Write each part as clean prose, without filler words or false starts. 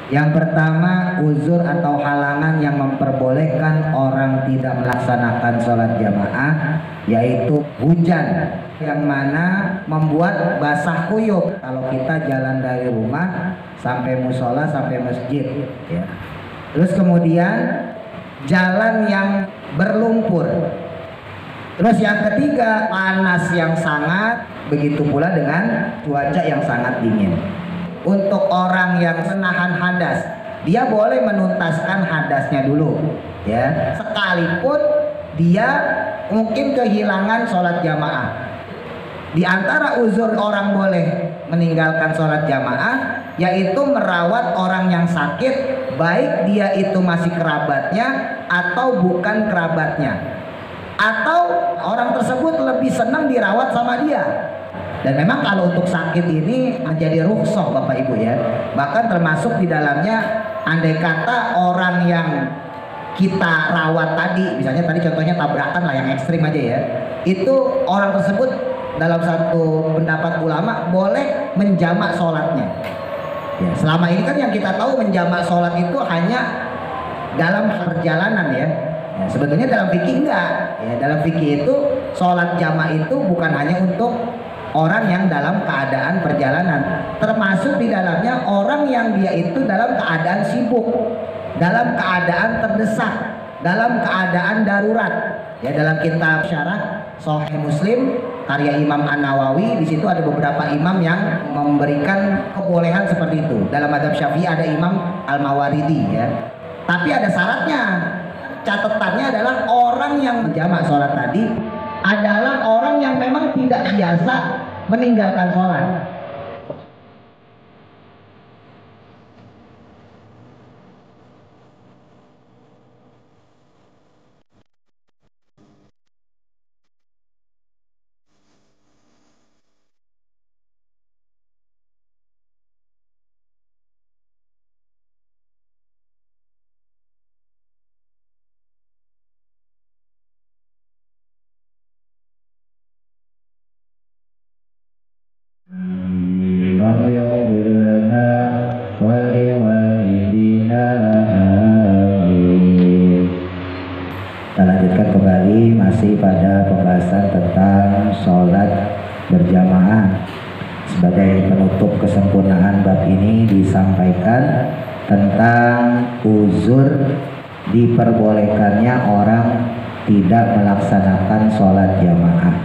Yang pertama, uzur atau halangan yang memperbolehkan orang tidak melaksanakan sholat jamaah, yaitu hujan yang mana membuat basah kuyup kalau kita jalan dari rumah sampai musola sampai masjid, ya. Terus kemudian jalan yang berlumpur. Terus yang ketiga, panas yang sangat, begitu pula dengan cuaca yang sangat dingin. Untuk orang yang menahan hadas, dia boleh menuntaskan hadasnya dulu, ya. Sekalipun dia mungkin kehilangan sholat jamaah. Di antara uzur orang boleh meninggalkan sholat jamaah, yaitu merawat orang yang sakit, baik dia itu masih kerabatnya atau bukan kerabatnya, atau orang tersebut lebih senang dirawat sama dia. Dan memang kalau untuk sakit ini menjadi rukhsah Bapak Ibu, ya. Bahkan termasuk di dalamnya, andai kata orang yang kita rawat tadi, misalnya tadi contohnya tabrakan lah yang ekstrim aja, ya. Itu orang tersebut dalam satu pendapat ulama boleh menjamak sholatnya. Ya, selama ini kan yang kita tahu menjamak sholat itu hanya dalam perjalanan, ya. Ya, sebetulnya dalam fikih enggak. Ya, dalam fikih itu sholat jamak itu bukan hanya untuk orang yang dalam keadaan perjalanan, termasuk di dalamnya orang yang dia itu dalam keadaan sibuk, dalam keadaan terdesak, dalam keadaan darurat. Ya, dalam kitab syarah Sahih Muslim karya Imam An-Nawawi, di situ ada beberapa imam yang memberikan kebolehan seperti itu. Dalam mazhab Syafi'i ada Imam Al-Mawaridi, ya. Tapi ada syaratnya. Catatannya adalah orang yang menjamak sholat tadi adalah orang yang memang tidak biasa meninggalkan sholat. Kita lanjutkan kembali masih pada pembahasan tentang sholat berjamaah. Sebagai penutup kesempurnaan bab ini disampaikan tentang uzur diperbolehkannya orang tidak melaksanakan sholat jamaah.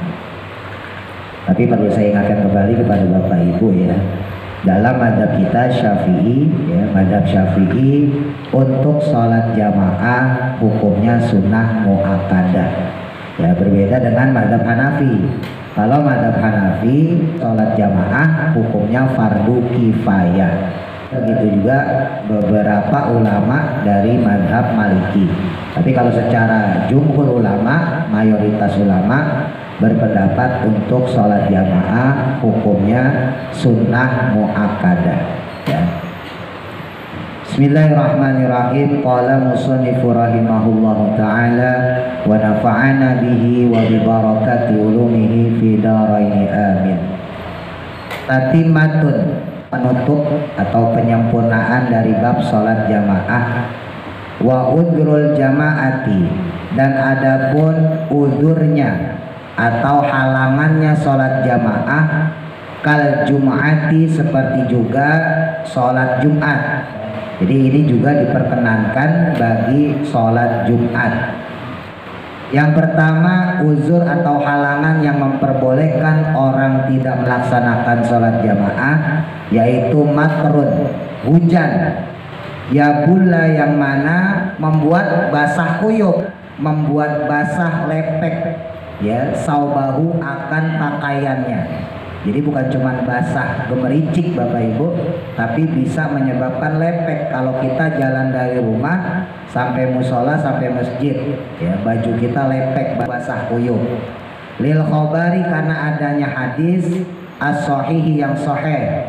Tapi perlu saya ingatkan kembali kepada Bapak Ibu, ya, dalam mazhab kita Syafi'i, ya, mazhab Syafi'i untuk sholat jamaah hukumnya sunnah muakkadah, ya, berbeda dengan mazhab Hanafi. Kalau mazhab Hanafi sholat jamaah hukumnya fardu kifayah. Begitu juga beberapa ulama dari mazhab Maliki. Tapi kalau secara jumhur ulama, mayoritas ulama berpendapat untuk sholat jamaah hukumnya sunnah muakkadah, ya. Bismillahirrahmanirrahim. Qala musannifu rahimahullahu ta'ala wa nafa'ana bihi wa bi barakati ulumihi fi daraini amin. Tatimatun, penutup atau penyempurnaan dari bab sholat jamaah. Wa udrul jamaati, dan adapun udurnya atau halangannya sholat jamaah, kal jum'ati, seperti juga sholat Jumat. Jadi ini juga diperkenankan bagi sholat Jumat. Yang pertama, uzur atau halangan yang memperbolehkan orang tidak melaksanakan sholat jamaah, yaitu matrun, hujan, ya bulla, yang mana membuat basah kuyup, membuat basah lepek, ya, saubahu, akan pakaiannya. Jadi bukan cuma basah gemericik Bapak Ibu, tapi bisa menyebabkan lepek kalau kita jalan dari rumah sampai musola sampai masjid, ya, baju kita lepek basah kuyup. Lil khobari, karena adanya hadis as-sahihi, yang sahih,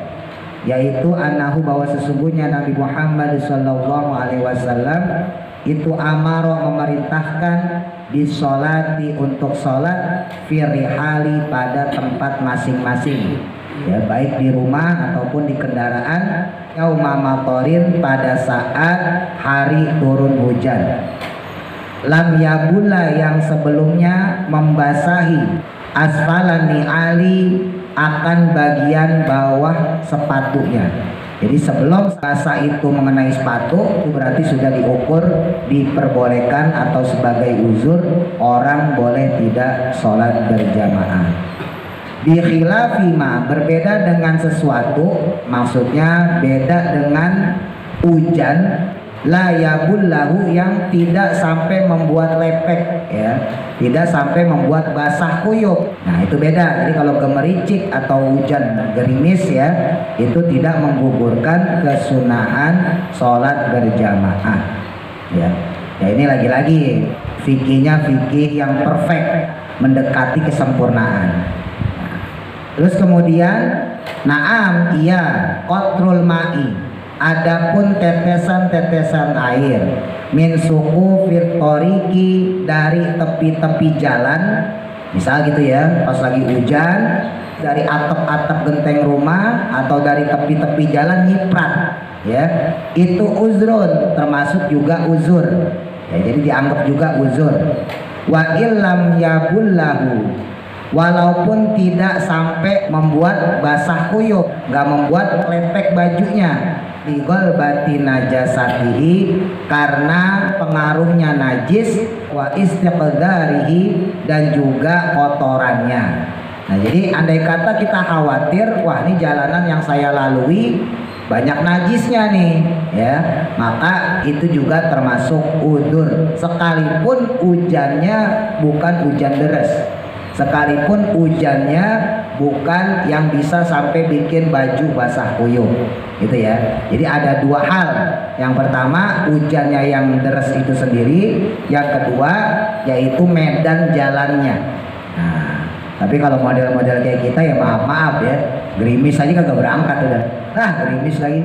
yaitu annahu, bahwa sesungguhnya Nabi Muhammad SAW itu amaro, memerintahkan disolati, untuk sholat firihali, pada tempat masing-masing, ya, baik di rumah ataupun di kendaraan, yauma matorin, pada saat hari turun hujan. Lam yabula, yang sebelumnya membasahi asfalani ali, akan bagian bawah sepatunya. Jadi sebelum basah itu mengenai sepatu, itu berarti sudah diukur diperbolehkan atau sebagai uzur orang boleh tidak sholat berjamaah. Bi khilafima, berbeda dengan sesuatu, maksudnya beda dengan hujan, la yabullahu, yang tidak sampai membuat lepek, ya, tidak sampai membuat basah kuyup. Nah itu beda. Jadi kalau gemericik atau hujan gerimis, ya, itu tidak menggugurkan kesunahan sholat berjamaah, ya. Ya ini lagi-lagi fikihnya fikih yang perfect, mendekati kesempurnaan. Terus kemudian naam, iya, qatrul ma'i, adapun tetesan-tetesan air, min suku firtoriki, dari tepi-tepi jalan, misal gitu ya, pas lagi hujan, dari atap-atap genteng rumah atau dari tepi-tepi jalan nyiprat, ya, itu uzrun, termasuk juga uzur, ya, jadi dianggap juga uzur. Wa illam yabullahu, walaupun tidak sampai membuat basah kuyup, nggak membuat lepek bajunya, ligol bati najasatihi, karena pengaruhnya najis, wa istiqdarihi, dan juga kotorannya. Nah jadi andai kata kita khawatir, wah ini jalanan yang saya lalui banyak najisnya nih, ya, maka itu juga termasuk udzur, sekalipun hujannya bukan hujan deres, sekalipun hujannya bukan yang bisa sampai bikin baju basah kuyup, gitu ya. Jadi ada dua hal. Yang pertama hujannya yang deras itu sendiri, yang kedua yaitu medan jalannya. Nah, tapi kalau model-model kayak kita ya maaf ya, gerimis aja kagak berangkat udah. Nah, gerimis lagi.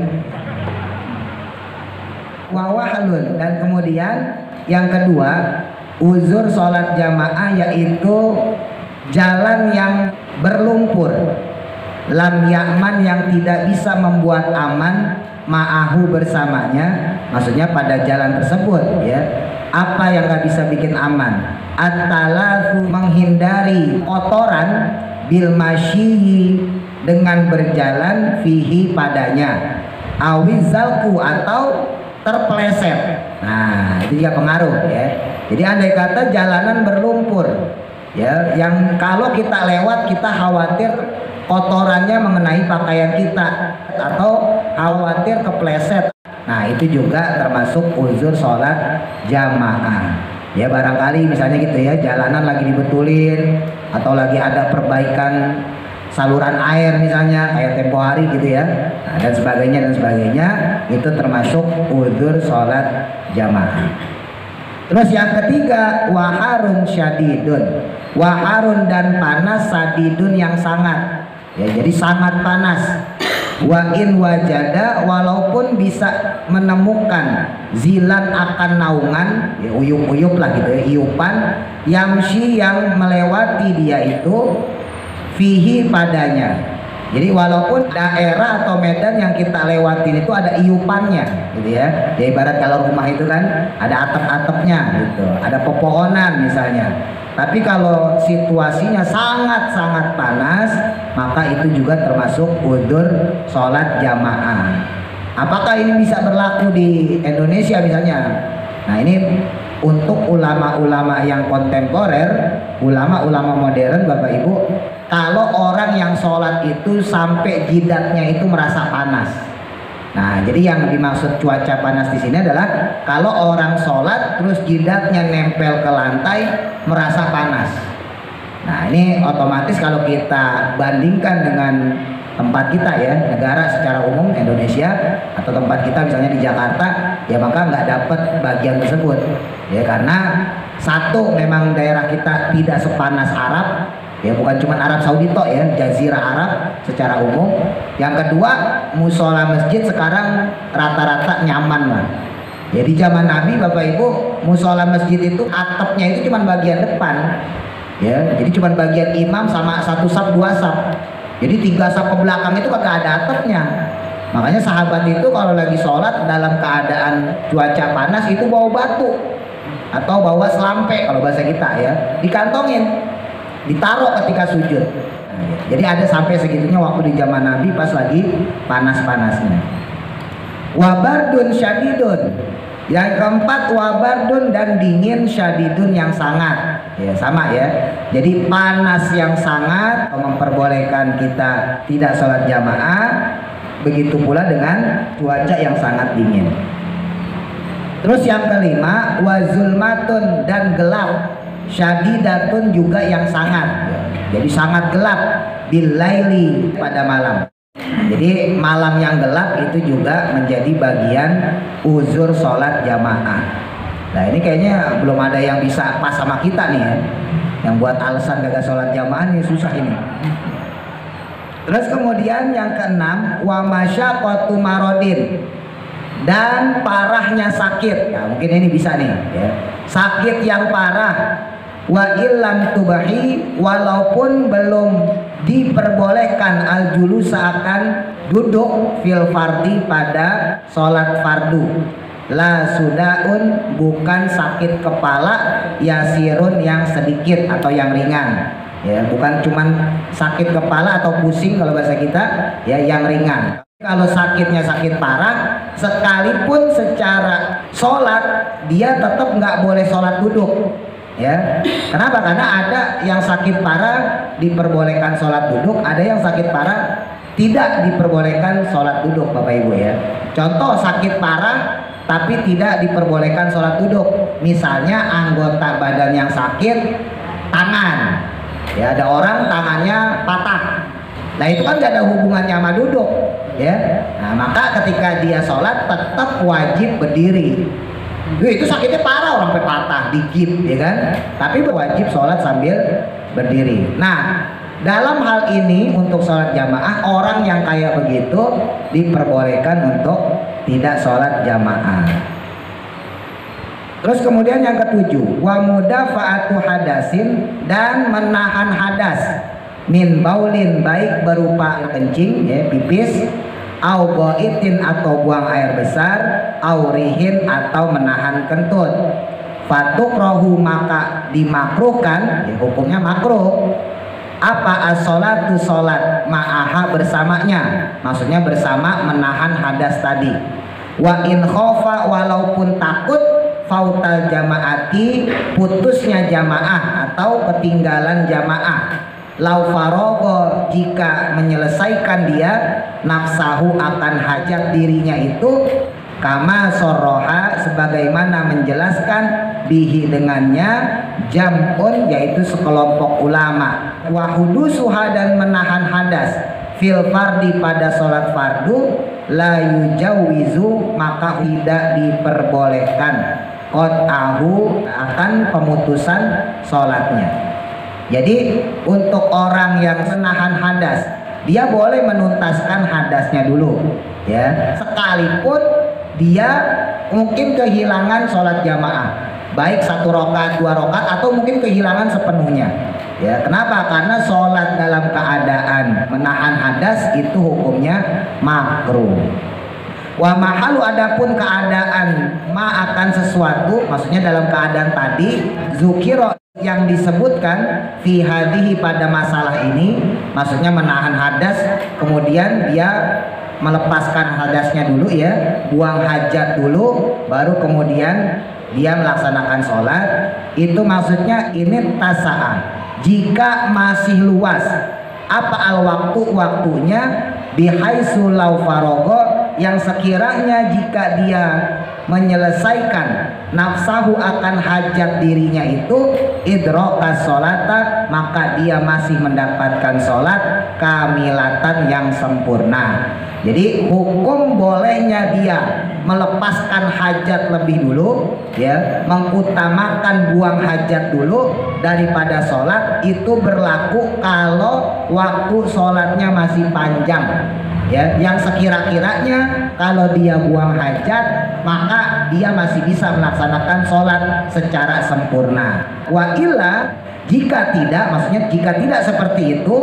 Wawahlun, dan kemudian yang kedua uzur sholat jamaah yaitu jalan yang berlumpur, lam yakman, yang tidak bisa membuat aman, ma'ahu, bersamanya, maksudnya pada jalan tersebut, ya. Apa yang gak bisa bikin aman? At-talafu, menghindari kotoran, bil masyihi, dengan berjalan, fihi, padanya, awizalku, atau terpeleset. Nah itu juga pengaruh, ya. Jadi andai kata jalanan berlumpur, ya, yang kalau kita lewat kita khawatir kotorannya mengenai pakaian kita atau khawatir kepleset, nah itu juga termasuk uzur sholat jamaah. Ya barangkali misalnya gitu ya, jalanan lagi dibetulin atau lagi ada perbaikan saluran air misalnya kayak tempo hari gitu ya, nah, dan sebagainya, itu termasuk uzur sholat jamaah. Terus yang ketiga, waharun syadidun, waharun, dan panas, sadidun, yang sangat, ya, jadi sangat panas. Wa in wajada, walaupun bisa menemukan, zilan, akan naungan, ya, uyup-uyup lah gitu ya, iupan, yamshi, yang melewati dia itu, fihi, padanya. Jadi walaupun daerah atau medan yang kita lewatin itu ada iupannya, gitu ya. Ya ibarat kalau rumah itu kan ada atap-atapnya, gitu, ada pepohonan misalnya. Tapi kalau situasinya sangat-sangat panas, maka itu juga termasuk udzur sholat jamaah. Apakah ini bisa berlaku di Indonesia misalnya? Nah ini untuk ulama-ulama yang kontemporer, ulama-ulama modern, Bapak Ibu, kalau orang yang sholat itu sampai jidatnya itu merasa panas. Nah, jadi yang dimaksud cuaca panas di sini adalah kalau orang sholat terus jidatnya nempel ke lantai merasa panas. Nah, ini otomatis kalau kita bandingkan dengan tempat kita ya, negara secara umum Indonesia atau tempat kita misalnya di Jakarta, ya maka nggak dapat bagian tersebut. Ya karena satu, memang daerah kita tidak sepanas Arab. Ya bukan cuma Arab Saudi toh ya, Jazirah Arab secara umum. Yang kedua, musola masjid sekarang rata-rata nyaman lah. Jadi zaman Nabi Bapak Ibu, musola masjid itu atapnya itu cuma bagian depan. Ya, jadi cuma bagian imam sama satu saf, dua saf. Jadi 3 saf ke belakang itu kagak ada atapnya. Makanya sahabat itu kalau lagi sholat dalam keadaan cuaca panas itu bawa batu atau bawa selampe kalau bahasa kita ya, dikantongin, ditaruh ketika sujud. Jadi ada sampai segitunya waktu di zaman Nabi pas lagi panas-panasnya. Wabardun syadidun. Yang keempat wabardun dan dingin syadidun yang sangat. Ya sama ya. Jadi panas yang sangat memperbolehkan kita tidak sholat jamaah. Begitu pula dengan cuaca yang sangat dingin. Terus yang kelima wazulmatun dan gelap syadidatun juga yang sangat. Jadi sangat gelap bilaili pada malam. Jadi malam yang gelap itu juga menjadi bagian uzur sholat jamaah. Nah ini kayaknya belum ada yang bisa pas sama kita nih ya. Yang buat alasan gagal sholat jamaah nih susah ini. Terus kemudian yang keenam wa masyaqqatu maradin dan parahnya sakit. Nah, mungkin ini bisa nih ya. Sakit yang parah wa illam tubahi walaupun belum diperbolehkan al-julus akan duduk fil fardi pada sholat fardu. La sudaun bukan sakit kepala yasirun yang sedikit atau yang ringan. Ya, bukan cuman sakit kepala atau pusing kalau bahasa kita ya, yang ringan. Kalau sakitnya sakit parah, sekalipun secara sholat dia tetap nggak boleh sholat duduk. Ya, kenapa? Karena ada yang sakit parah diperbolehkan sholat duduk, ada yang sakit parah tidak diperbolehkan sholat duduk, Bapak Ibu ya. Contoh sakit parah tapi tidak diperbolehkan sholat duduk. Misalnya anggota badan yang sakit, tangan. Ya, ada orang tangannya patah. Nah itu kan gak ada hubungannya sama duduk ya. Nah maka ketika dia sholat tetap wajib berdiri. Itu sakitnya parah, orang sampai patah dikit ya kan, tapi wajib sholat sambil berdiri. Nah dalam hal ini untuk sholat jamaah orang yang kayak begitu diperbolehkan untuk tidak sholat jamaah. Terus kemudian yang ketujuh wa mudafa'atu hadasin dan menahan hadas min baulin baik berupa kencing ya, pipis, au goitin atau buang air besar, au rihin atau menahan kentut. Fatukrahu maka dimakruhkan ya, hukumnya makruh. Apa as-sholatu sholat ma'aha bersamanya, maksudnya bersama menahan hadas tadi. Wa in khofa walaupun takut fautal jamaati putusnya jamaah atau ketinggalan jamaah. Lau farogo jika menyelesaikan dia nafsahu akan hajat dirinya itu kama soroha sebagaimana menjelaskan bihi dengannya jam'un yaitu sekelompok ulama. Wahudusuha dan menahan hadas fil fardi pada sholat fardu la yujawizu maka tidak diperbolehkan qat'ahu akan pemutusan sholatnya. Jadi untuk orang yang menahan hadas dia boleh menuntaskan hadasnya dulu ya, sekalipun dia mungkin kehilangan sholat jamaah baik 1 rakaat 2 rakaat atau mungkin kehilangan sepenuhnya ya. Kenapa? Karena sholat dalam keadaan menahan hadas itu hukumnya makruh. Wa mahalu adapun keadaan ma akan sesuatu, maksudnya dalam keadaan tadi zukiro yang disebutkan fi hadhihi pada masalah ini, maksudnya menahan hadas kemudian dia melepaskan hadasnya dulu ya, buang hajat dulu baru kemudian dia melaksanakan sholat. Itu maksudnya ini tasa'a jika masih luas apa al waktu waktunya bihaitsu law farogo yang sekiranya jika dia menyelesaikan nafsahu akan hajat dirinya itu idrokas sholata maka dia masih mendapatkan sholat kamilatan yang sempurna. Jadi hukum bolehnya dia melepaskan hajat lebih dulu ya, mengutamakan buang hajat dulu daripada sholat itu berlaku kalau waktu sholatnya masih panjang ya, yang sekira-kiranya kalau dia buang hajat maka maka dia masih bisa melaksanakan sholat secara sempurna. Wa illa, jika tidak, maksudnya jika tidak seperti itu,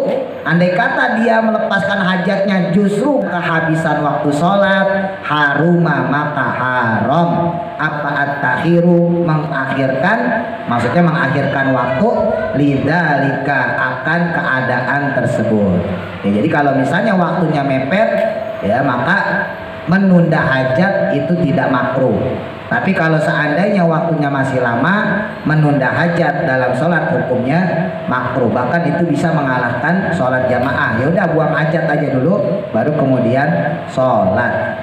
andai kata dia melepaskan hajatnya justru kehabisan waktu sholat, haruma maka haram. Apa at-takhiru, mengakhirkan, maksudnya mengakhirkan waktu, lidzalika, akan keadaan tersebut. Ya, jadi kalau misalnya waktunya mepet, ya maka menunda hajat itu tidak makruh. Tapi kalau seandainya waktunya masih lama, menunda hajat dalam sholat hukumnya makruh. Bahkan itu bisa mengalahkan sholat jamaah. Ya udah, buang hajat aja dulu, baru kemudian sholat.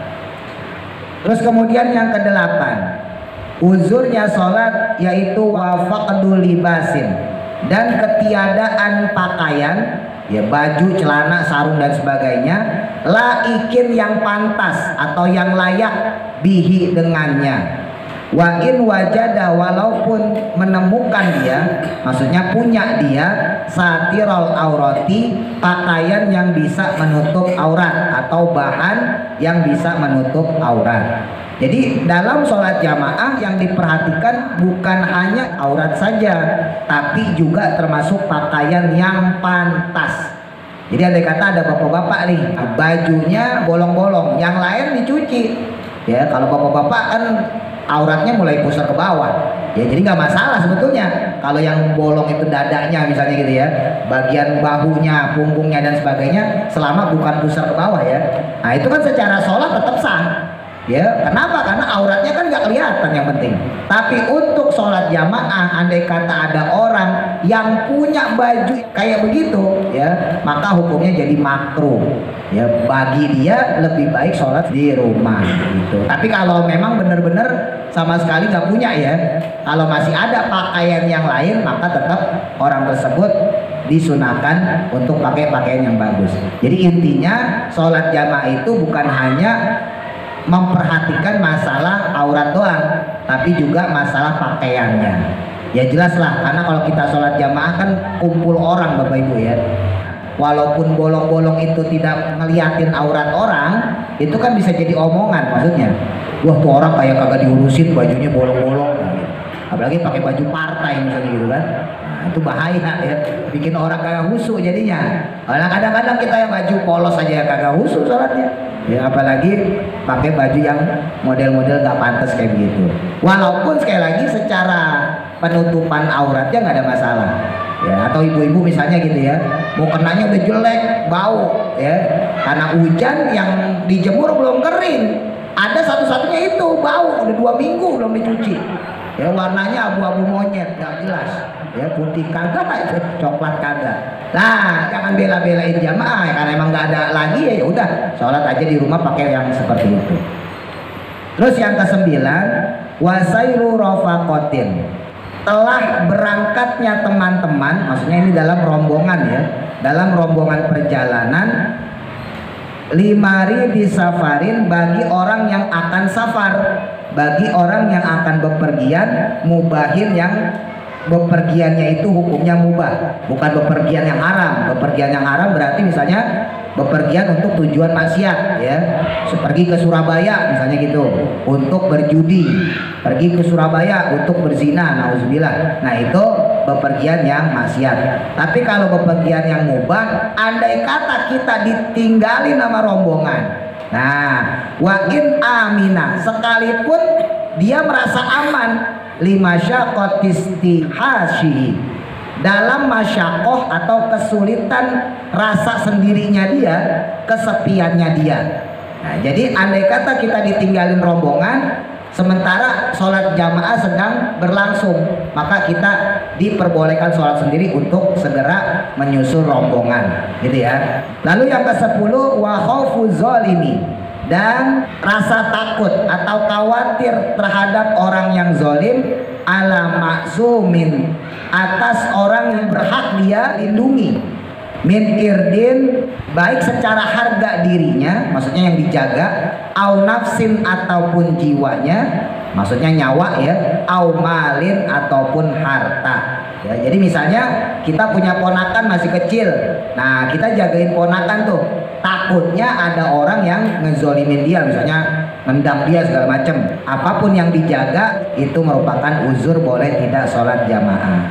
Terus kemudian yang kedelapan, uzurnya sholat yaitu wafaqdul libasin, dan ketiadaan pakaian, ya baju, celana, sarung dan sebagainya, laikin yang pantas atau yang layak bihi dengannya. Wa in wajada, walaupun menemukan dia, maksudnya punya dia, satirul aurati, pakaian yang bisa menutup aurat atau bahan yang bisa menutup aurat. Jadi dalam sholat jamaah yang diperhatikan bukan hanya aurat saja, tapi juga termasuk pakaian yang pantas. Jadi andai kata ada bapak-bapak nih, bajunya bolong-bolong, yang lain dicuci. Ya, kalau bapak-bapak kan auratnya mulai pusar ke bawah, ya jadi nggak masalah sebetulnya. Kalau yang bolong itu dadanya misalnya gitu ya, bagian bahunya, punggungnya dan sebagainya, selama bukan pusar ke bawah ya, nah itu kan secara sholat tetap sah. Ya, kenapa? Karena auratnya kan nggak kelihatan yang penting. Tapi untuk sholat jamaah, andai kata ada orang yang punya baju kayak begitu, ya, maka hukumnya jadi makruh. Ya, bagi dia lebih baik sholat di rumah gitu. Tapi kalau memang benar-benar sama sekali nggak punya ya, kalau masih ada pakaian yang lain, maka tetap orang tersebut disunahkan untuk pakai pakaian yang bagus. Jadi intinya sholat jamaah itu bukan hanya memperhatikan masalah aurat doang, tapi juga masalah pakaiannya. Ya jelas lah, karena kalau kita sholat jamaah kan kumpul orang Bapak Ibu ya. Walaupun bolong-bolong itu tidak ngeliatin aurat orang, itu kan bisa jadi omongan maksudnya. Wah tuh orang kayak kagak diurusin, bajunya bolong-bolong. Apalagi pakai baju partai misalnya gitu kan. Nah, itu bahaya ya, bikin orang kagak khusyuk jadinya. Kadang-kadang kita yang baju polos aja kagak khusyuk sholatnya. Ya, apalagi pakai baju yang model-model gak pantas kayak begitu. Walaupun sekali lagi secara penutupan auratnya nggak ada masalah. Ya, atau ibu-ibu misalnya gitu ya, mau kenanya udah jelek, bau ya, karena hujan yang dijemur belum kering. Ada satu-satunya itu bau, udah 2 minggu belum dicuci. Ya, warnanya abu-abu monyet, nggak jelas. Ya, putih kagak, coklat kagak. Nah, jangan bela-belain jamaah ya, karena emang nggak ada lagi ya udah sholat aja di rumah pakai yang seperti itu. Terus yang ke-9, wasairu rafaqatin, telah berangkatnya teman-teman, maksudnya ini dalam rombongan ya, dalam rombongan perjalanan, limari di safarin, bagi orang yang akan safar, bagi orang yang akan bepergian, mubahin, yang bepergiannya itu hukumnya mubah, bukan bepergian yang haram. Bepergian yang haram berarti misalnya bepergian untuk tujuan maksiat ya, pergi ke Surabaya misalnya gitu untuk berjudi, pergi ke Surabaya untuk berzina, nauzubillah. Nah itu bepergian yang maksiat. Tapi kalau bepergian yang mubah, andai kata kita ditinggalin sama rombongan, nah wa in amina, sekalipun dia merasa aman, lima syakotistihashi, dalam masyakoh atau kesulitan rasa sendirinya dia, kesepiannya dia. Nah, jadi andai kata kita ditinggalin rombongan sementara sholat jamaah sedang berlangsung, maka kita diperbolehkan sholat sendiri untuk segera menyusul rombongan, gitu ya. Lalu yang ke-10, wa khaufu zalimi, dan rasa takut atau khawatir terhadap orang yang zalim, ala maksumin, atas orang yang berhak dia lindungi, min irdin, baik secara harga dirinya, maksudnya yang dijaga, au nafsin ataupun jiwanya, maksudnya nyawa ya, au malin ataupun harta ya. Jadi misalnya kita punya ponakan masih kecil, nah kita jagain ponakan tuh, takutnya ada orang yang ngezolimin dia, misalnya nendang dia segala macam. Apapun yang dijaga itu merupakan uzur, boleh tidak sholat jamaah.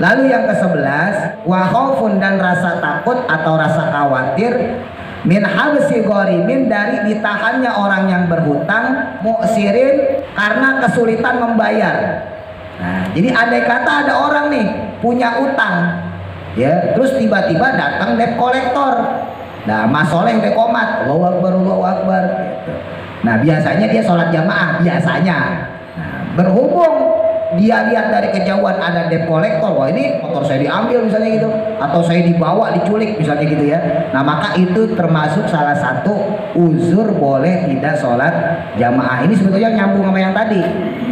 Lalu yang ke-11, wa khaufun, dan rasa takut atau rasa khawatir, min habsi ghorimin, dari ditahannya orang yang berhutang, mu'sirin, karena kesulitan membayar. Nah, jadi andai kata ada orang nih punya utang, ya, terus tiba-tiba datang debt kolektor. Nah, Mas Soleh udah komat, Allahu Akbar, Allahu Akbar, gitu. Nah, biasanya dia sholat jamaah, biasanya. Nah, berhubung dia lihat dari kejauhan ada debt kolektor, wah ini motor saya diambil misalnya gitu, atau saya dibawa diculik misalnya gitu ya. Nah, maka itu termasuk salah satu uzur boleh tidak sholat jamaah. Ini sebetulnya nyambung sama yang tadi,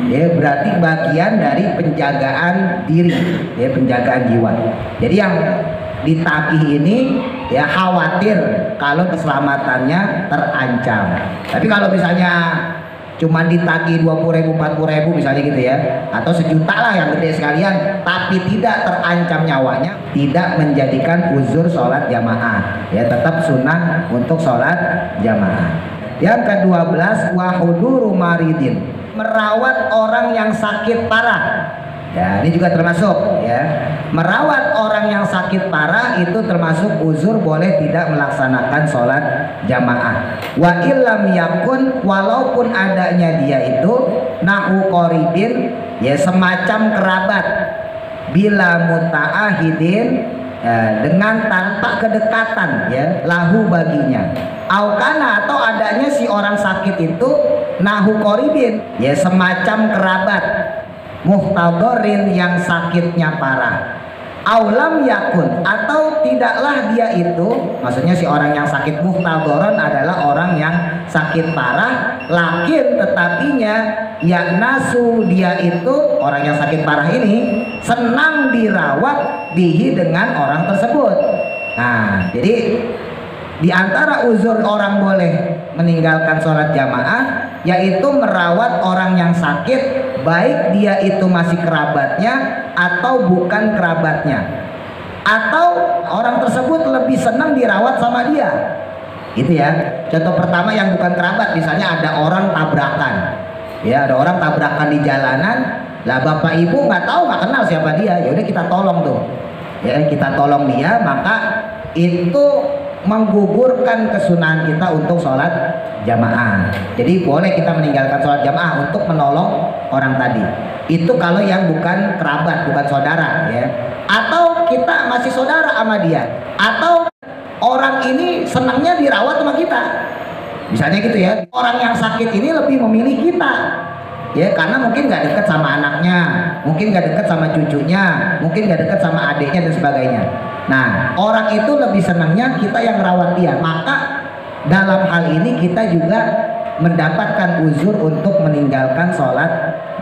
ya, berarti bagian dari penjagaan diri, ya, penjagaan jiwa. Jadi yang ditagih ini ya khawatir kalau keselamatannya terancam. Tapi kalau misalnya cuman ditagih 20.000 40.000 misalnya gitu ya, atau 1 juta lah yang gede sekalian, tapi tidak terancam nyawanya, tidak menjadikan uzur sholat jamaah, ya, tetap sunnah untuk sholat jamaah. Yang ke-12, wahuduru maridin, merawat orang yang sakit parah. Ya, ini juga termasuk, ya, merawat orang yang sakit parah itu termasuk uzur boleh tidak melaksanakan sholat jamaah. Wa illam yakun, walaupun adanya dia itu nahu qoribin, ya, semacam kerabat, bila muta'ahidin, ya, dengan tanpa kedekatan, ya, lahu baginya. Aukana, atau adanya si orang sakit itu nahu qoribin, ya, semacam kerabat, muhtadorin, yang sakitnya parah. Aulam yakun, atau tidaklah dia itu, maksudnya si orang yang sakit muhtadoron adalah orang yang sakit parah, lakin tetapinya yaknasu, dia itu orang yang sakit parah ini senang dirawat bihi, dengan orang tersebut. Nah, jadi di antara uzur orang boleh meninggalkan sholat jamaah yaitu merawat orang yang sakit, baik dia itu masih kerabatnya atau bukan kerabatnya, atau orang tersebut lebih senang dirawat sama dia. Gitu ya. Contoh pertama yang bukan kerabat, misalnya ada orang tabrakan, ya, ada orang tabrakan di jalanan, lah bapak ibu nggak tahu, nggak kenal siapa dia, ya udah kita tolong tuh, ya, kita tolong dia, maka itu menggugurkan kesunahan kita untuk sholat jamaah. Jadi boleh kita meninggalkan sholat jamaah untuk menolong orang tadi. Itu kalau yang bukan kerabat, bukan saudara, ya. Atau kita masih saudara sama dia, atau orang ini senangnya dirawat sama kita, misalnya gitu ya. Orang yang sakit ini lebih memilih kita, ya, karena mungkin nggak dekat sama anaknya, mungkin nggak dekat sama cucunya, mungkin nggak dekat sama adiknya dan sebagainya. Nah, orang itu lebih senangnya kita yang rawat dia, maka dalam hal ini kita juga mendapatkan uzur untuk meninggalkan sholat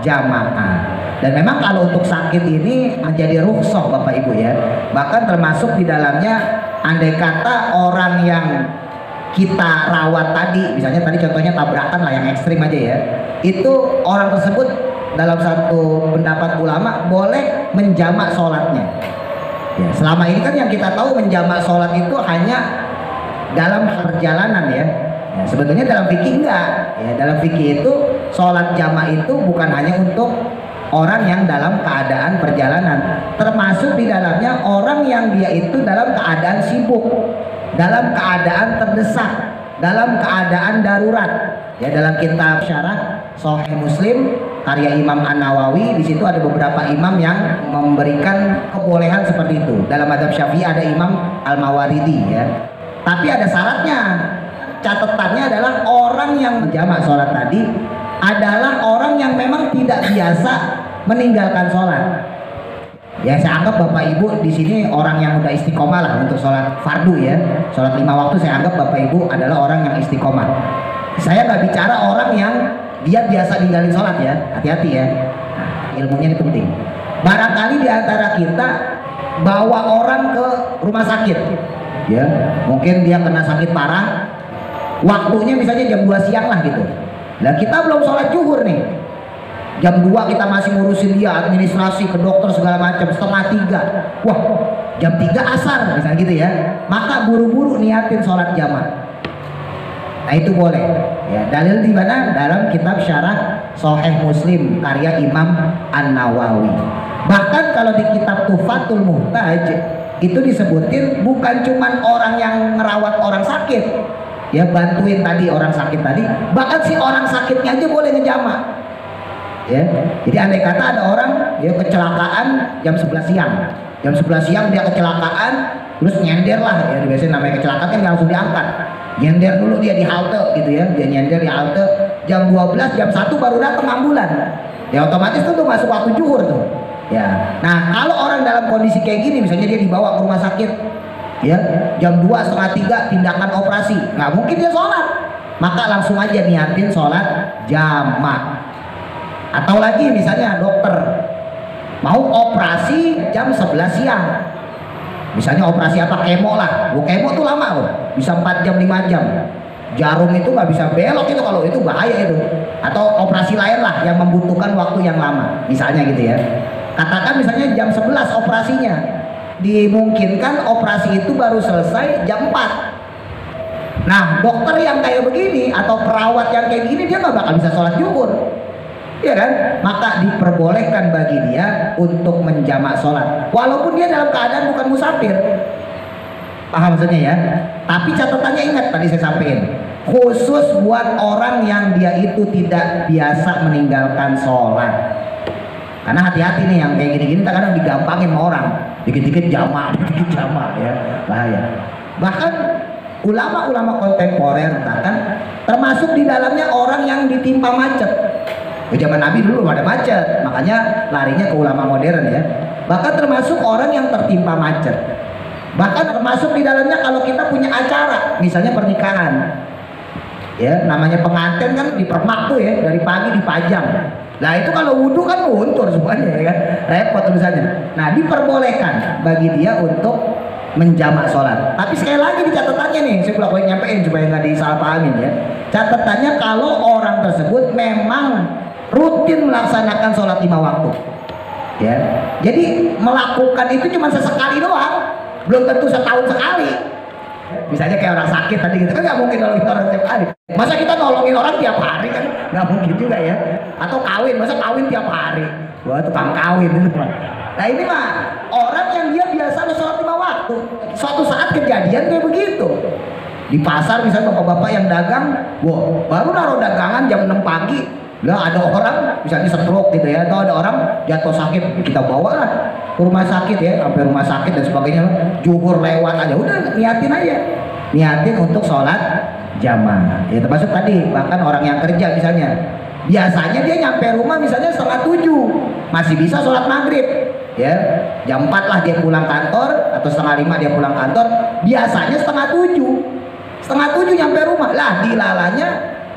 jamaah. Dan memang kalau untuk sakit ini menjadi rukhsah Bapak Ibu, ya, bahkan termasuk di dalamnya andai kata orang yang kita rawat tadi, misalnya tadi contohnya tabrakan lah yang ekstrim aja ya, itu orang tersebut dalam satu pendapat ulama boleh menjamak sholatnya. Ya, selama ini kan yang kita tahu menjamak sholat itu hanya dalam perjalanan, ya. Ya, sebetulnya dalam fikih enggak, ya, dalam fikih itu sholat jamak itu bukan hanya untuk orang yang dalam keadaan perjalanan, termasuk di dalamnya orang yang dia itu dalam keadaan sibuk, dalam keadaan terdesak, dalam keadaan darurat. Ya, dalam kitab syarah Sahih Muslim karya Imam An-Nawawi, di situ ada beberapa imam yang memberikan kebolehan seperti itu. Dalam mazhab Syafi'i ada Imam Al-Mawaridi, ya. Tapi ada syaratnya. Catatannya adalah orang yang menjamak sholat tadi adalah orang yang memang tidak biasa meninggalkan sholat. Ya, saya anggap Bapak Ibu di sini orang yang udah istiqomah lah untuk sholat fardu, ya. Sholat 5 waktu saya anggap Bapak Ibu adalah orang yang istiqomah. Saya nggak bicara orang yang dia biasa ninggalin sholat, ya. Hati-hati, ya. Nah, ilmunya itu penting. Barangkali di antara kita bawa orang ke rumah sakit, ya. Mungkin dia kena sakit parah, waktunya misalnya jam 2 siang lah gitu. Nah, kita belum sholat zuhur nih. Jam 2 kita masih ngurusin dia administrasi ke dokter segala macam, setengah 3. Wah, jam 3 asar misalnya gitu, ya. Maka buru-buru niatin sholat jamaah. Nah itu boleh. Ya, dalil di mana? Dalam kitab Syarah Sahih Muslim karya Imam An-Nawawi. Bahkan kalau di kitab Tuhfatul Muhtaj itu disebutin bukan cuman orang yang ngerawat orang sakit, ya bantuin tadi orang sakit tadi, bahkan si orang sakitnya aja boleh ngejamak. Ya, jadi andai kata ada orang ya kecelakaan jam 11 siang, jam 11 siang dia kecelakaan, terus nyender lah, ya biasanya namanya kecelakaan kan langsung diangkat, nyender dulu dia di halte gitu ya, dia nyender di halte jam 12, jam 1 baru datang ambulan, ya otomatis tuh masuk waktu zuhur tuh. Ya, nah kalau orang dalam kondisi kayak gini, misalnya dia dibawa ke rumah sakit, ya jam 2, setengah 3 tindakan operasi, nggak mungkin dia sholat, maka langsung aja niatin sholat jamak. Atau lagi misalnya dokter mau operasi jam 11 siang, misalnya operasi apa, kemo lah, kemo tuh lama loh, bisa 4 jam 5 jam, jarum itu nggak bisa belok itu, kalau itu bahaya itu. Atau operasi lain lah yang membutuhkan waktu yang lama, misalnya gitu ya. Katakan misalnya jam 11 operasinya, dimungkinkan operasi itu baru selesai jam 4. Nah dokter yang kayak begini atau perawat yang kayak gini dia nggak bakal bisa sholat zuhur, ya kan? Maka diperbolehkan bagi dia untuk menjamak sholat walaupun dia dalam keadaan bukan musafir. Paham maksudnya ya? Tapi catatannya ingat tadi saya sampaikan, khusus buat orang yang dia itu tidak biasa meninggalkan sholat. Karena hati-hati nih yang kayak gini-gini kadang digampangin sama orang, dikit-dikit jamak, dikit-dikit jamak, ya bahaya. Bahkan ulama-ulama kontemporer bahkan termasuk di dalamnya orang yang ditimpa macet. Zaman Nabi dulu belum ada macet, makanya larinya ke ulama modern ya. Bahkan termasuk orang yang tertimpa macet. Bahkan termasuk di dalamnya kalau kita punya acara, misalnya pernikahan, ya namanya pengantin kan dipermak tuh ya, dari pagi dipajang. Nah itu kalau wudhu kan luntur semuanya ya kan, repot tulisannya. Nah diperbolehkan bagi dia untuk menjamak sholat. Tapi sekali lagi di catatannya nih, saya bolak-balik nyampein supaya nggak disalahpahamin ya. Catatannya kalau orang tersebut memang rutin melaksanakan sholat 5 waktu, ya. Jadi melakukan itu cuma sesekali doang, belum tentu setahun sekali. Misalnya kayak orang sakit tadi gitu kan nggak mungkin nolongin orang tiap hari. Masa kita nolongin orang tiap hari kan nggak mungkin juga ya. Atau kawin, masa kawin tiap hari? Wah tukang kawin itu. Nah ini mah orang yang dia biasa sholat 5 waktu. Suatu saat kejadian kayak begitu. Di pasar misalnya bapak-bapak yang dagang, wah baru naruh dagangan jam 6 pagi. Lah ada orang misalnya stroke gitu ya, atau ada orang jatuh sakit, kita bawa lah ke rumah sakit ya, sampai rumah sakit dan sebagainya, zuhur lewat aja, udah niatin aja, niatin untuk sholat jamaah. Ya termasuk tadi, bahkan orang yang kerja misalnya, biasanya dia nyampe rumah misalnya 6:30, masih bisa sholat maghrib, ya jam 4 lah dia pulang kantor, atau 6:30 dia pulang kantor, biasanya 6:30, 6:30 nyampe rumah, lah dilalanya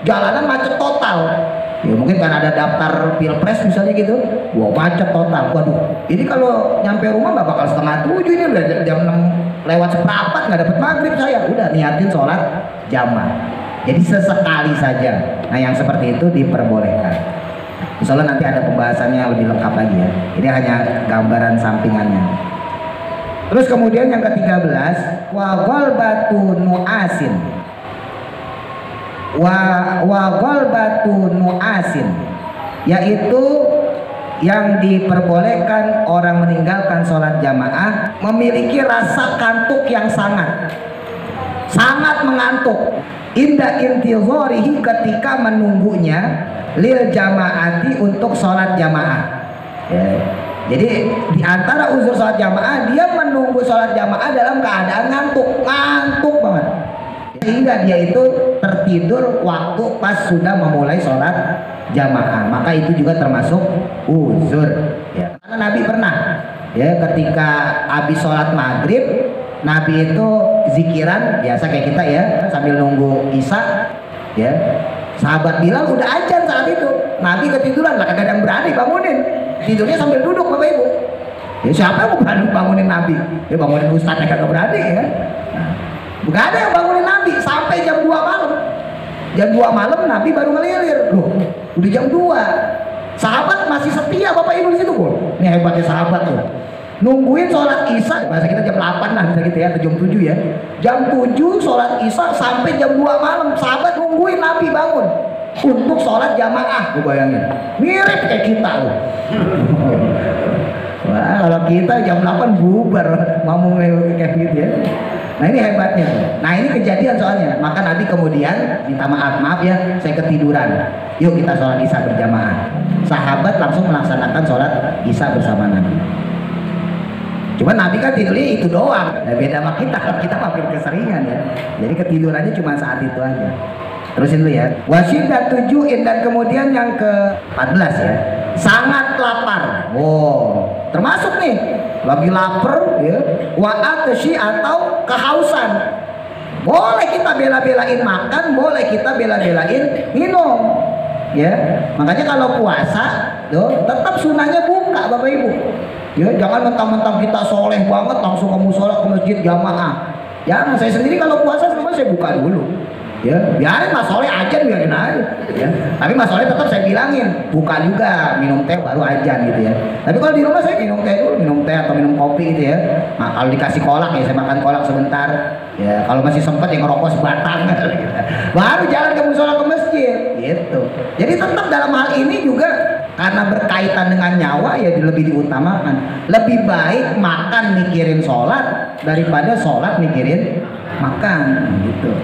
jalanan macet total. Ya mungkin kan ada daftar pilpres misalnya gitu, wah macet total, waduh ini kalau nyampe rumah nggak bakal 6:30, ini udah jam 6 lewat seperempat nggak dapet maghrib saya, udah niatin sholat jamaah. Jadi sesekali saja. Nah yang seperti itu diperbolehkan. Insyaallah nanti ada pembahasannya lebih lengkap lagi ya, ini hanya gambaran sampingannya. Terus kemudian yang ke-13, wa ghalbatu nu'asin, wa ghalbatu nu'asin, yaitu yang diperbolehkan orang meninggalkan sholat jamaah memiliki rasa kantuk yang sangat mengantuk, inda intizorihi, ketika menunggunya, lil jamaati, untuk sholat jamaah ya. Jadi di antara uzur sholat jamaah, dia menunggu sholat jamaah dalam keadaan ngantuk banget, sehingga dia itu tertidur waktu pas sudah memulai sholat jamaah, maka itu juga termasuk uzur ya. Karena Nabi pernah ya, ketika habis sholat maghrib, Nabi itu zikiran biasa kayak kita ya, sambil nunggu isya ya. Sahabat bilang udah azan saat itu, Nabi ketiduran, lah kagak ada yang berani bangunin, tidurnya sambil duduk Bapak Ibu ya. Siapa yang mau berani bangunin Nabi ya? Bangunin ustadz kagak berani ya. Gak ada yang bangunin Nabi sampai jam 2 malam. Jam 2 malam Nabi baru ngelilir. Loh, udah jam 2. Sahabat masih setia Bapak Ibu di situ, Bu. Ini hebatnya sahabat tuh. nungguin sholat isya, bahasa kita jam 8 lah bisa gitu ya, atau jam 7 ya, jam 7 sholat isya sampai jam 2 malam, sahabat nungguin Nabi bangun untuk sholat jamaah. Gue bayangin mirip kayak kita loh. Wah, kalau kita jam 8 bubar mau kayak gitu ya. Nah ini hebatnya. Nah ini kejadian soalnya. Maka Nabi kemudian minta maaf ya, saya ketiduran. Yuk kita sholat isya berjamaah. Sahabat langsung melaksanakan sholat isya bersama Nabi. Cuma Nabi kan tidurnya itu doang. Nah, beda sama kita makin keseringan ya. Jadi ketidurannya cuma saat itu aja. Terusin dulu ya. Wasyidat 7 dan kemudian yang ke-14 ya. Sangat lapar. Wow, termasuk nih lagi lapar ya. Wa'atshi atau kehausan. Boleh kita bela-belain makan, boleh kita bela-belain minum. Ya, makanya kalau puasa, tetap sunahnya buka Bapak Ibu. Ya, jangan mentang-mentang kita soleh banget langsung kamu sholat ke masjid jamaah. Jangan, saya sendiri kalau puasa semua saya buka dulu. Ya, biarin Mas Soleh ajan biarin aja. Ya. Tapi Mas Soleh tetap saya bilangin, buka juga, minum teh baru ajan gitu ya. Tapi kalau di rumah saya minum teh dulu, minum teh atau minum kopi gitu ya. Nah, kalau dikasih kolak ya saya makan kolak sebentar. Ya, kalau masih sempat ya ngerokok sebatang gitu. Baru jalan ke musola ke masjid gitu. Jadi tetap dalam hal ini juga karena berkaitan dengan nyawa ya lebih diutamakan. Lebih baik makan mikirin sholat daripada sholat mikirin makan gitu.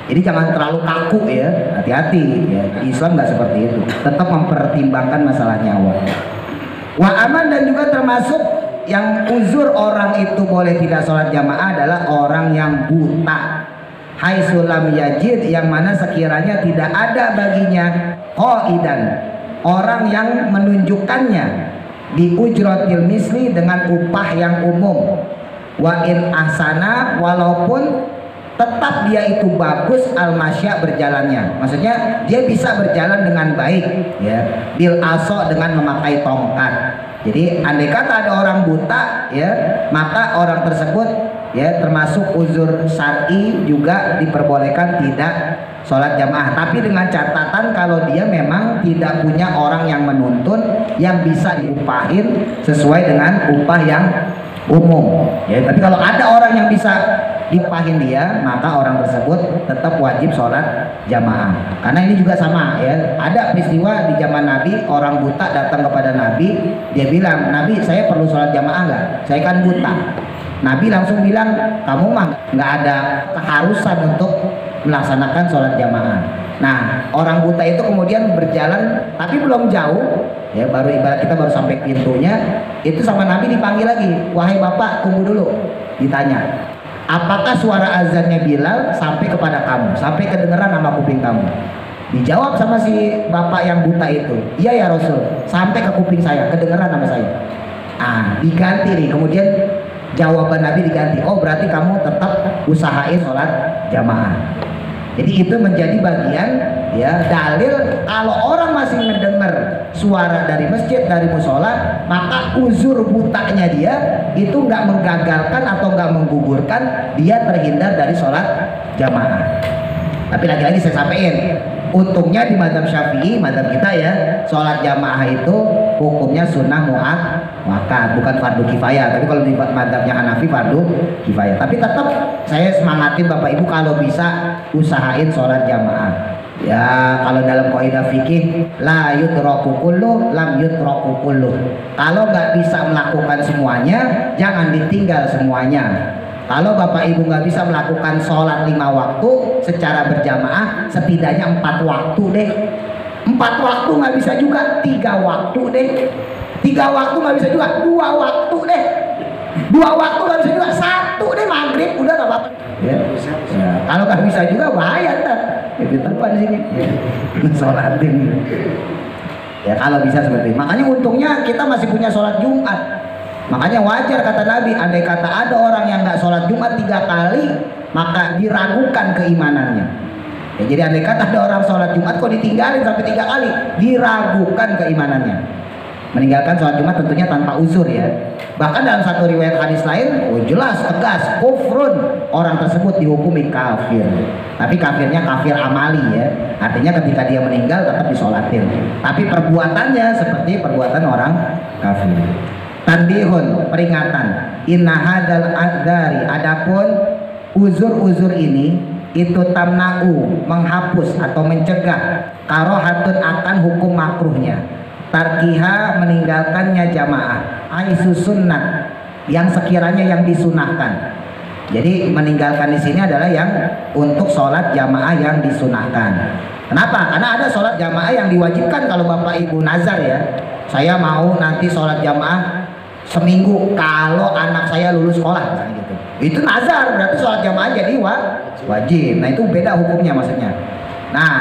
Jadi jangan terlalu kaku ya, hati-hati ya. Islam nggak seperti itu, tetap mempertimbangkan masalah nyawa. Wa aman dan juga termasuk yang uzur orang itu boleh tidak sholat jamaah adalah orang yang buta. Hai sulam yajid, yang mana sekiranya tidak ada baginya qaidan, orang yang menunjukkannya di ujrotil misli dengan upah yang umum. Wa in ahsana, walaupun tetap dia itu bagus al-masya berjalannya, maksudnya dia bisa berjalan dengan baik ya, bil aso dengan memakai tongkat. Jadi andai kata ada orang buta ya, maka orang tersebut ya termasuk uzur syar'i juga diperbolehkan tidak sholat jamaah, tapi dengan catatan kalau dia memang tidak punya orang yang menuntun yang bisa diupahin sesuai dengan upah yang umum ya. Tapi kalau ada orang yang bisa diupahin dia, maka orang tersebut tetap wajib sholat jamaah. Karena ini juga sama ya, ada peristiwa di zaman Nabi, orang buta datang kepada Nabi, dia bilang, Nabi saya perlu sholat jamaah nggak? Saya kan buta. Nabi langsung bilang, kamu mah nggak ada keharusan untuk melaksanakan sholat jamaah. Nah, orang buta itu kemudian berjalan, tapi belum jauh ya, baru ibarat kita baru sampai pintunya, itu sama Nabi dipanggil lagi, wahai bapak tunggu dulu, ditanya, apakah suara azannya Bilal sampai kepada kamu, sampai kedengeran sama kuping kamu? Dijawab sama si bapak yang buta itu, iya ya Rasul, sampai ke kuping saya, kedengeran sama saya. Ah, diganti nih, kemudian jawaban Nabi diganti, oh berarti kamu tetap usahain sholat jamaah. Jadi itu menjadi bagian ya dalil kalau orang masih mendengar suara dari masjid, dari musola, maka uzur butanya dia itu nggak menggagalkan atau nggak menggugurkan dia terhindar dari sholat jamaah. Tapi lagi-lagi saya sampaikan, untungnya di mazhab Syafi'i, mazhab kita ya, sholat jamaah itu hukumnya sunnah muakkad, bukan fardu kifayah. Tapi kalau di mazhabnya Hanafi fardu kifayah. Tapi tetap saya semangatin Bapak Ibu kalau bisa usahain sholat jamaah. Ya kalau dalam kaidah fikih la yutraku kullu lam yutraku kullu. Kalau nggak bisa melakukan semuanya, jangan ditinggal semuanya. Kalau Bapak Ibu nggak bisa melakukan sholat 5 waktu secara berjamaah, setidaknya 4 waktu deh. 4 waktu nggak bisa juga, 3 waktu deh. 3 waktu nggak bisa juga, 2 waktu deh. 2 waktu nggak bisa juga, 1 deh maghrib udah nggak apa-apa. Ya. Ya. Kalau nggak bisa juga bahaya ntar. Di depan sini, ya. Sholatin. Ya kalau bisa seperti itu. Makanya untungnya kita masih punya sholat Jumat. Makanya wajar kata Nabi, andai kata ada orang yang nggak sholat Jumat 3 kali, maka diragukan keimanannya. Ya, jadi andai kata ada orang sholat Jumat kok ditinggalin sampai 3 kali, diragukan keimanannya. Meninggalkan sholat Jumat tentunya tanpa uzur ya. Bahkan dalam satu riwayat hadis lain, oh jelas tegas, kufrun, orang tersebut dihukumi kafir. Tapi kafirnya kafir amali ya. Artinya ketika dia meninggal tetap disolatin. Tapi perbuatannya seperti perbuatan orang kafir. Tanbihun, peringatan. Inna hadal adzari, adapun uzur-uzur ini itu tamna'u, menghapus atau mencegah karohatun akan hukum makruhnya, tarkiha, meninggalkannya jamaah, aisu sunnah, yang sekiranya yang disunahkan. Jadi meninggalkan di sini adalah yang untuk sholat jamaah yang disunahkan. Kenapa? Karena ada sholat jamaah yang diwajibkan kalau bapak ibu nazar ya. Saya mau nanti sholat jamaah seminggu kalau anak saya lulus sekolah misalnya gitu. Itu nazar, berarti sholat jamaah jadi wajib. Nah itu beda hukumnya maksudnya. Nah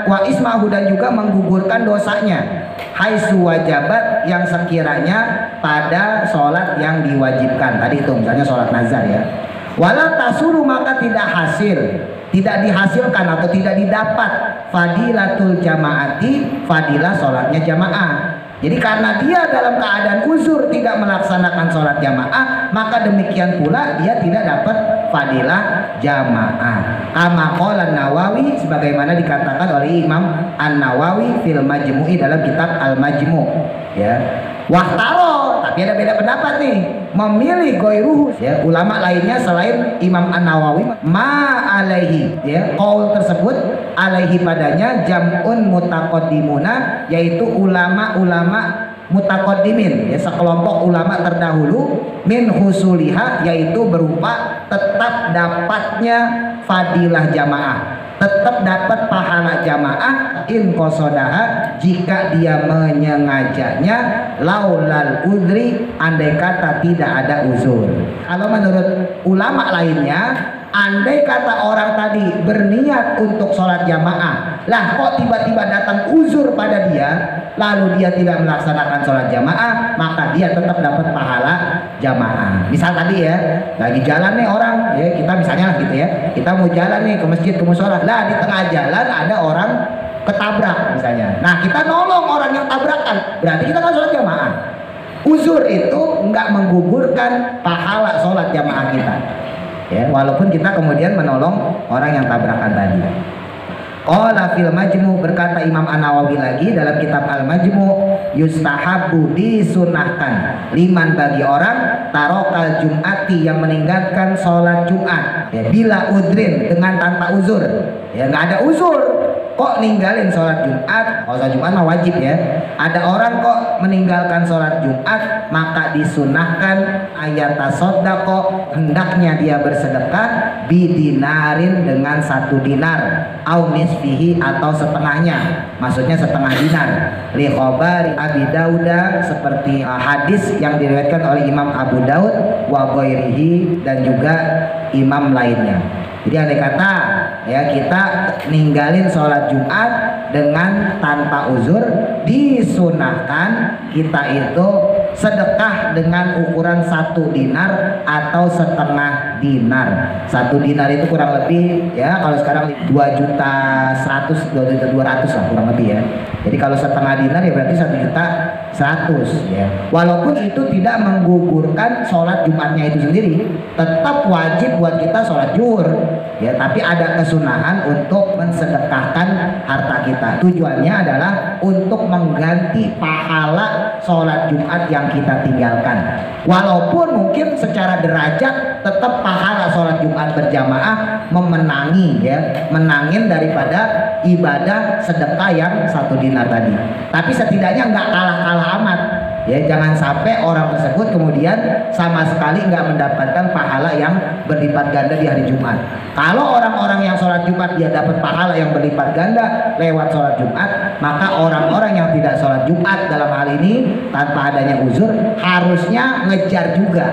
wa ismahu, dan juga menggugurkan dosanya, haitsu wajabat, yang sekiranya pada sholat yang diwajibkan. Tadi itu misalnya sholat nazar ya. Wala tasulu, maka tidak hasil, tidak dihasilkan atau tidak didapat fadilatul jamaati, fadilah sholatnya jamaah. Jadi karena dia dalam keadaan uzur tidak melaksanakan sholat jamaah, maka demikian pula dia tidak dapat fadilah jamaah. Kama qala Nawawi, sebagaimana dikatakan oleh Imam An-Nawawi fil Majmu'i, dalam kitab Al-Majmu', ya. Wahtaro, tapi ada beda pendapat nih, memilih goiruhu, ya, ulama lainnya selain Imam An-Nawawi, ma alaihi, ya, qaul tersebut alaihi padanya jam'un mutaqaddimuna, yaitu ulama-ulama mutaqaddimin, ya, sekelompok ulama terdahulu, min husuliha, yaitu berupa tetap dapatnya fadilah jamaah, tetap dapat pahala jamaah, in kosodaha, jika dia menyengajanya, laulal udri, andai kata tidak ada uzur. Kalau menurut ulama lainnya, andai kata orang tadi berniat untuk sholat jamaah, lah kok tiba-tiba datang uzur pada dia, lalu dia tidak melaksanakan sholat jamaah, maka dia tetap dapat pahala jamaah. Misal tadi ya, lagi jalan nih orang, ya, kita misalnya gitu ya, kita mau jalan nih ke masjid, ke musola, lah di tengah jalan ada orang ketabrak misalnya. Nah kita nolong orang yang tabrakan, berarti kita kan sholat jamaah. Uzur itu nggak menggugurkan pahala sholat jamaah kita, ya, walaupun kita kemudian menolong orang yang tabrakan tadi. Qala fil Majmu', berkata Imam An-Nawawi lagi dalam kitab Al-Majmu', yustahabu, disunahkan, liman, bagi orang, tarokal jum'ati, yang meninggalkan sholat Jumat, ya, bila udrin, dengan tanpa uzur, ya, nggak ada uzur, kok ninggalin sholat Jumat. Kalau sholat Jumat mah wajib ya. Ada orang kok meninggalkan sholat Jumat, maka disunahkan ayatasodako, hendaknya dia bersedekah, bidinarin, dengan 1 dinar, au nisfihi, atau setengahnya, maksudnya setengah dinar, li khabari Abi Dauda, seperti hadis yang diriwayatkan oleh Imam Abu Daud, wa ghairihi, dan juga imam lainnya. Jadi andai kata ya kita ninggalin sholat Jumat dengan tanpa uzur, disunahkan kita itu sedekah dengan ukuran 1 dinar atau setengah dinar. 1 dinar itu kurang lebih ya, kalau sekarang 2.100.000, 2.200.000 lah kurang lebih ya. Jadi kalau setengah dinar ya berarti 1.100.000 ya. Walaupun itu tidak menggugurkan sholat Jumatnya itu sendiri, tetap wajib buat kita sholat zuhur ya, tapi ada kesunahan untuk mensedekahkan harta kita. Tujuannya adalah untuk mengganti pahala sholat Jumat yang kita tinggalkan. Walaupun mungkin secara derajat tetap pahala sholat Jumat berjamaah memenangi ya, menangin daripada ibadah sedekah yang 1 dinar tadi. Tapi setidaknya nggak kalah-kalah amat ya, jangan sampai orang tersebut kemudian sama sekali nggak mendapatkan pahala yang berlipat ganda di hari Jumat. Kalau orang-orang yang sholat Jumat dia dapat pahala yang berlipat ganda lewat sholat Jumat, maka orang-orang yang tidak sholat Jumat dalam hal ini tanpa adanya uzur harusnya ngejar juga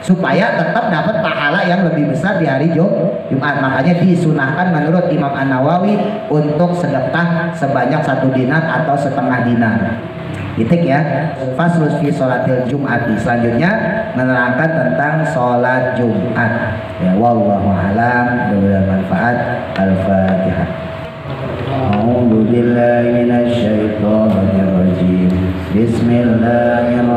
supaya tetap dapat pahala yang lebih besar di hari Jumat. Makanya disunahkan menurut Imam An-Nawawi untuk sedekah sebanyak 1 dinar atau setengah dinar. Titik ya. Faslus fi sholatil Jum'ati, selanjutnya menerangkan tentang sholat Jumat. Ya, wallahu a'lam, bermanfaat. Al-Fatihah. A'udzu billahi minasy syaithanir rajim. Bismillahirrahmanirrahim.